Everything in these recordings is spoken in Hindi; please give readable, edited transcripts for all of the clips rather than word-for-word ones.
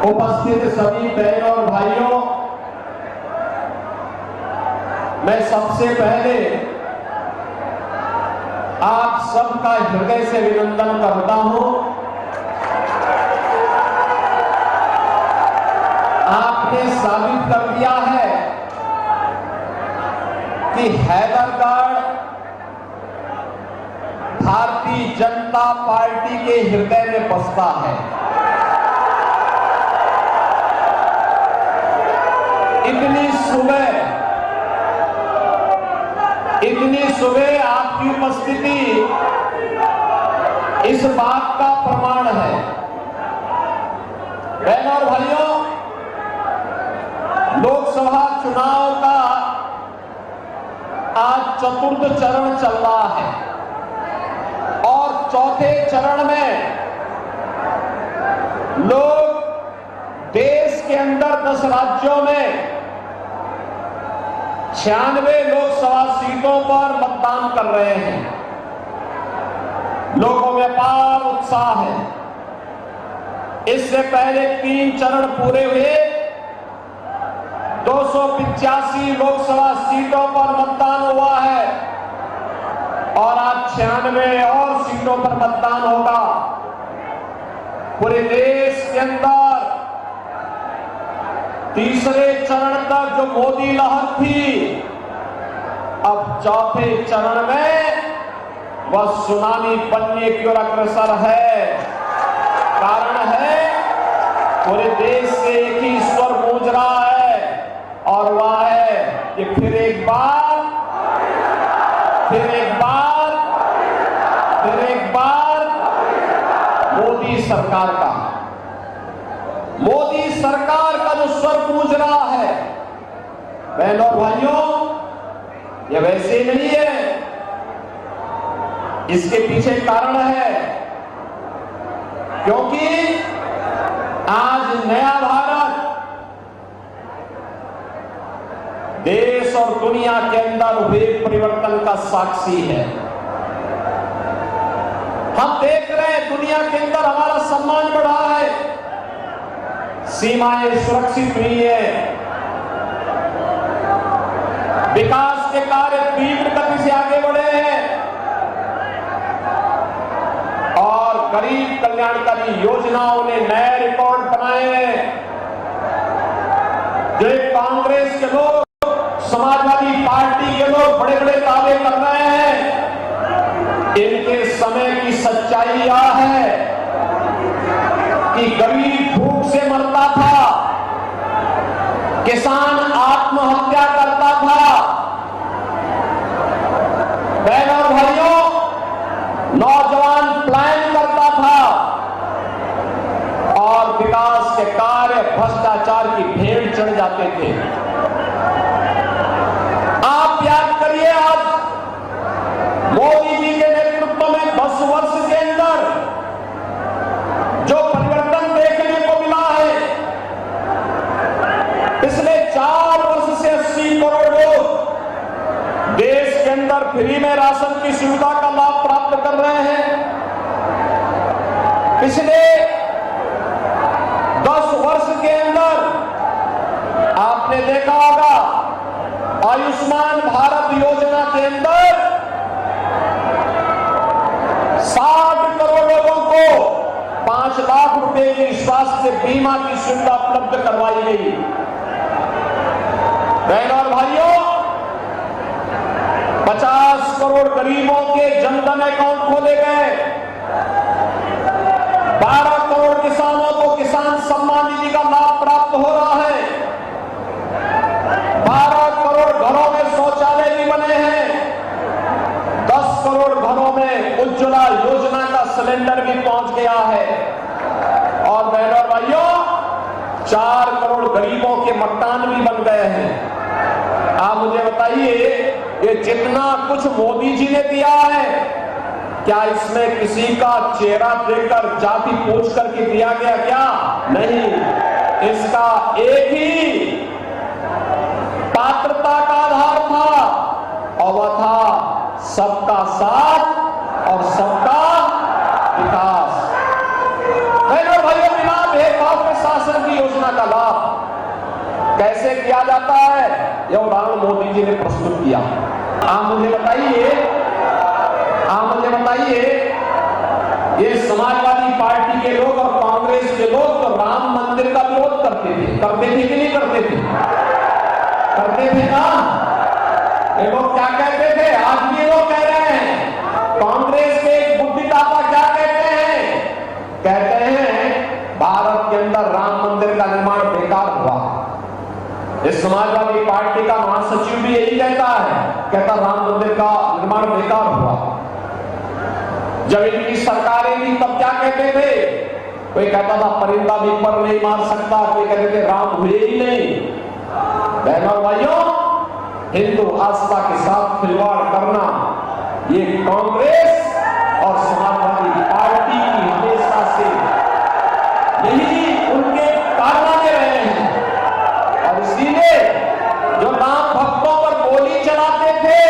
उपस्थित सभी बहनों और भाइयों, मैं सबसे पहले आप सबका हृदय से अभिनंदन करता हूं। आपने साबित कर दिया है कि हैदरगढ़ भारतीय जनता पार्टी के हृदय में बसता है। इतनी सुबह आपकी उपस्थिति इस बात का प्रमाण है। बहनों और भाइयों, लोकसभा चुनाव का आज चतुर्थ चरण चल रहा है और चौथे चरण में लोग देश के अंदर 10 राज्यों में 96 लोकसभा सीटों पर मतदान कर रहे हैं। लोगों में अपार उत्साह है। इससे पहले 3 चरण पूरे हुए, 285 लोकसभा सीटों पर मतदान हुआ है और आज 96 और सीटों पर मतदान होगा। पूरे देश के अंदर तीसरे चरण तक जो मोदी लहर थी, अब चौथे चरण में वह सुनामी बनने की ओर अग्रसर है। कारण है पूरे देश से एक ही स्वर गूंज रहा है और वह है कि फिर एक बार मोदी सरकार का जो स्वर गूंज रहा है। बहनों और भाइयों, यह वैसे नहीं है, इसके पीछे कारण है, क्योंकि आज नया भारत देश और दुनिया के अंदर हुए परिवर्तन का साक्षी है। हम देख रहे हैं दुनिया के अंदर हमारा सम्मान बढ़ा है, सीमाएं सुरक्षित हुई है, विकास के कार्य तीव्र गति से आगे बढ़े हैं और गरीब कल्याणकारी योजनाओं ने नए रिकॉर्ड बनाए हैं। जो कांग्रेस के लोग, समाजवादी पार्टी के लोग बड़े बड़े दावे कर रहे हैं, इनके समय की सच्चाई यह है कि गरीब भूख से मरता था, किसान आत्महत्या करता था। बहनों और भाइयों, नौजवान पलायन करता था और विकास के कार्य भ्रष्टाचार की भेंट चढ़ जाते थे। आप याद करिए, आज मोदी जी के नेतृत्व में 10 वर्ष के अंदर जो परिवर्तन देखने को मिला है, पिछले 4 वर्ष से 80 करोड़ लोग देश के अंदर फ्री में राशन की सुविधा का लाभ प्राप्त कर रहे हैं। पिछले 10 वर्ष के अंदर आपने देखा होगा, आयुष्मान भारत योजना के अंदर 60 करोड़ लोगों को 5 लाख रुपए की स्वास्थ्य बीमा की सुविधा उपलब्ध करवाई गई। बहनों और भाइयों, 50 करोड़ गरीबों के जनधन अकाउंट खोले गए, 12 करोड़ किसानों को किसान सम्मान निधि का लाभ प्राप्त हो रहा है, 12 करोड़ घरों में शौचालय भी बने हैं, 10 करोड़ घरों में उज्ज्वला योजना का सिलेंडर भी पहुंच गया है और बहनों और भाइयों, 4 करोड़ गरीबों के मकान भी बन गए हैं। आप मुझे बताइए, ये जितना कुछ मोदी जी ने दिया है, क्या इसमें किसी का चेहरा देखकर, जाति पूछ करके दिया गया क्या? नहीं, इसका एक ही पात्रता का आधार था और वह था सबका साथ और सबका विकास। बहनों भाइयों, बिना भेदभाव के शासन की कैसे किया जाता है, यह उदाहरण मोदी जी ने प्रस्तुत किया। आप मुझे बताइए, ये समाजवादी पार्टी के लोग और कांग्रेस के लोग तो राम मंदिर का विरोध करते थे कि नहीं करते थे? करते थे ना। ये लोग क्या कहते थे, आज भी लोग कह रहे हैं। कांग्रेस के एक बुद्धिदाता क्या कहते हैं? कहते हैं भारत के अंदर राम मंदिर का निर्माण बेकार हुआ। इस समाजवादी पार्टी का महासचिव भी यही कहता है, कहता राम मंदिर का निर्माण बेकार हुआ। जब इनकी सरकारें थी तब क्या कहते थे? कोई कहता था परिंदा भी पर नहीं मार सकता, कोई कहते थे राम हुए ही नहीं। बहनों और भाइयों, हिंदू आस्था के साथ खिलवाड़ करना ये कांग्रेस और समाजवादी पार्टी की हमेशा से यही उनके कारनामे रहे हैं। और इसीलिए जो राम भक्तों पर गोली चलाते थे,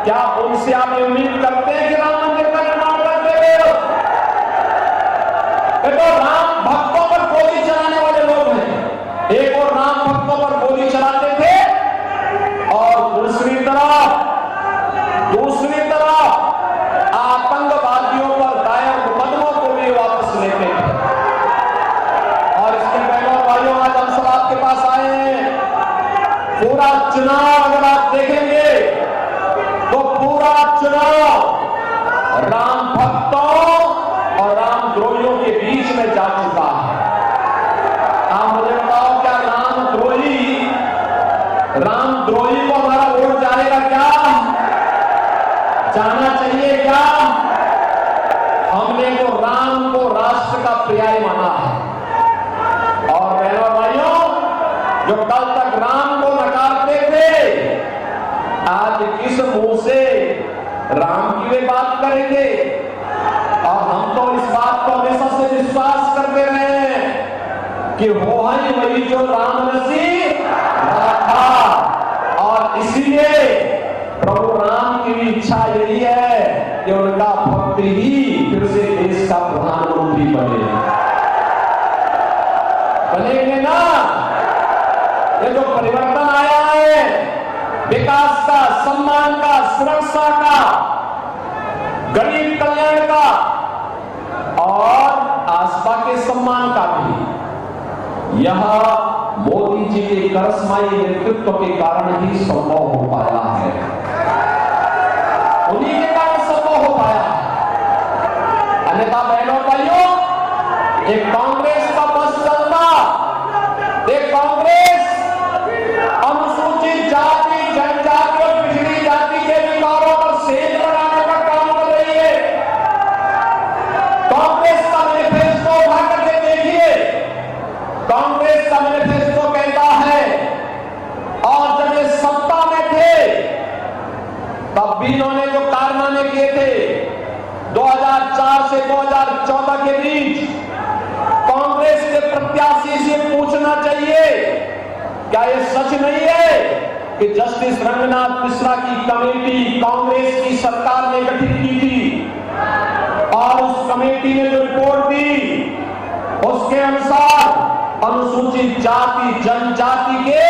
क्या उनसे आप उम्मीद करते हैं कि राम मंदिर का निर्माण कर देंगे? तो राम भक्तों पर गोली चलाने वाले लोग हैं। एक और राम भक्तों पर गोली चलाते थे और दूसरी तरफ आतंकवादियों पर दायर मुकदमों को भी वापस लेते थे। और इसके बहनों और भाइयों, आज हम सब आपके पास आए हैं। पूरा चुनाव अगर आप देखेंगे तो पूरा चुनाव राम भक्तों और राम द्रोहियों के बीच में जा चुका है। आप मुझे बताओ, क्या राम द्रोही को हमारा वोट जाएगा क्या? जाना चाहिए क्या? हमने तो राम को राष्ट्र का पर्याय माना है। और बहनों और भाइयों, जो कल तक राम को नकारते थे, आज किस मुंह से राम की वे बात करेंगे? और हम तो इस बात को हमेशा से विश्वास करते रहे हैं कि वो ही वही जो राम रसी था। और इसलिए प्रभु राम की भी इच्छा यही है कि उनका भक्त ही फिर से देश का प्रधानमंत्री बनेंगे ना। ये जो परिवर्तन आया है, विकास का, सम्मान का, सुरक्षा का, गरीब कल्याण का और आस्था के सम्मान का भी, यह मोदी जी के करिश्माई नेतृत्व के कारण ही संभव हो पाया है। उन्हीं के कारण संभव हो पाया। अन्यथा बहनों और भाइयों, एक कांग्रेस का बस चलता, एक कांग्रेस अनुसूचित जाति, जनजाति और पिछड़ी जाति के विकारों पर सेंध लगाने का काम कर रही है। कांग्रेस का मैनिफेस्टो उठा करके देखिए। कांग्रेस का मैनिफेस्टो कहता है, और जब ये सत्ता में थे तब भी इन्होंने जो कारनामे किए थे 2004 से 2014 के बीच, कांग्रेस के प्रत्याशी से पूछना चाहिए, क्या यह सच नहीं है कि जस्टिस रंगनाथ मिश्रा की कमेटी कांग्रेस की सरकार ने गठित की थी और उस कमेटी ने जो रिपोर्ट दी उसके अनुसार अनुसूचित जाति, जनजाति के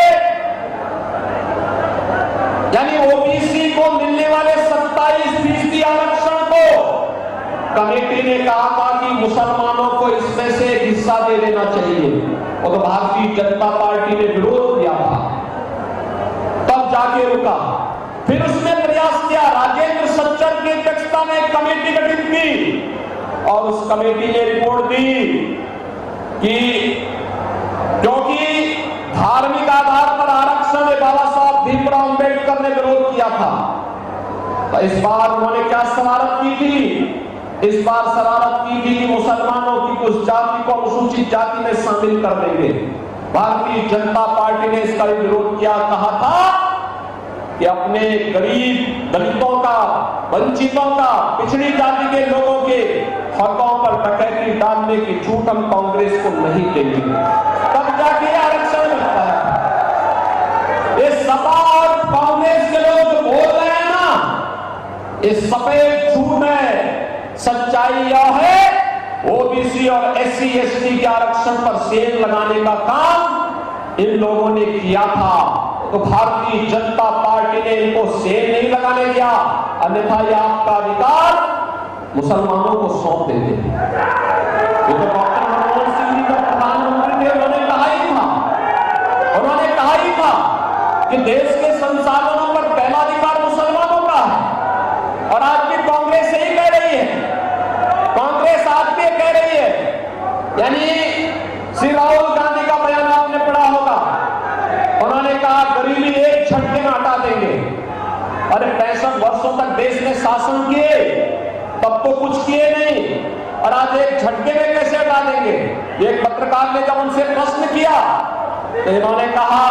यानी ओबीसी को मिलने वाले 27% आरक्षण को कमेटी ने कहा था कि मुसलमानों को इसमें से हिस्सा दे देना चाहिए। और तो भारतीय जनता पार्टी ने विरोध किया था, तब जाके रुका। फिर उसने प्रयास किया, राजेंद्र सच्चर की अध्यक्षता में एक कमेटी गठित की और उस कमेटी ने रिपोर्ट दी कि क्योंकि धार्मिक आधार पर आरक्षण में बाबा साहब भीमराव अंबेडकर ने विरोध किया था, तो इस बार उन्होंने क्या शरारत की थी? इस बार शरारत की थी कि मुसलमानों की कुछ जाति को अनुसूचित जाति में शामिल कर देंगे। भारतीय जनता पार्टी ने इसका विरोध किया, कहा था कि अपने गरीब, दलितों का, वंचितों का, पिछड़ी जाति के लोगों के हकों पर डकैती डालने की छूट हम कांग्रेस को नहीं देंगे। तब जाके आरक्षण मिलता है। इस सपा और कांग्रेस के लोग जो बोल रहे हैं ना, इस सफेद झूठ में सच्चाई यह है, ओबीसी और SC ST के आरक्षण पर सेल लगाने का काम इन लोगों ने किया था तो भारतीय जनता पार्टी ने इनको सेल नहीं लगाने दिया, अन्यथा ये आपका अधिकार मुसलमानों को सौंप देते। ये तो डॉक्टर मनमोहन सिंह जी जब प्रधानमंत्री थे उन्होंने कहा ही था कि देश के संसाधनों पर पहला अधिकार मुसलमानों का है। और आज भी कांग्रेस यही कह रही है, कांग्रेस आज भी कह रही है। यानी श्री राहुल गांधी का बयान आपने पढ़ा होगा, उन्होंने कहा गरीबी एक झटके में हटा देंगे। अरे 65 वर्षों तक देश में शासन किए, तब तो कुछ किए नहीं, और आज एक झटके में कैसे हटा देंगे। एक पत्रकार ने जब उनसे प्रश्न किया तो इन्होंने कहा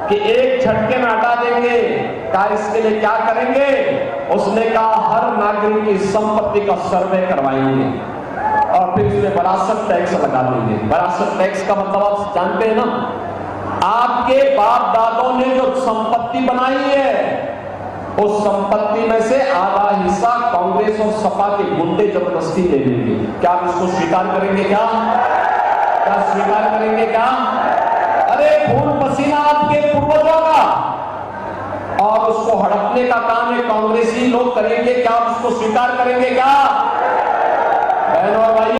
कि एक झटके में हटा देंगे, कहा इसके लिए क्या करेंगे। उसने कहा हर नागरिक की संपत्ति का सर्वे करवाएंगे और फिर उसमें विरासत टैक्स लगा देंगे। विरासत टैक्स का मतलब आप जानते हैं ना, आपके बाप दादों ने जो संपत्ति बनाई है उस संपत्ति में से आधा हिस्सा कांग्रेस और सपा के गुंडे जबरदस्ती ले लेंगे। क्या आप इसको स्वीकार करेंगे? क्या स्वीकार करेंगे? क्या अरे खून पसीना आपके पूर्वजों का, और उसको हड़पने का काम है कांग्रेसी लोग करेंगे। क्या आप उसको स्वीकार करेंगे? क्या बहनों और भाई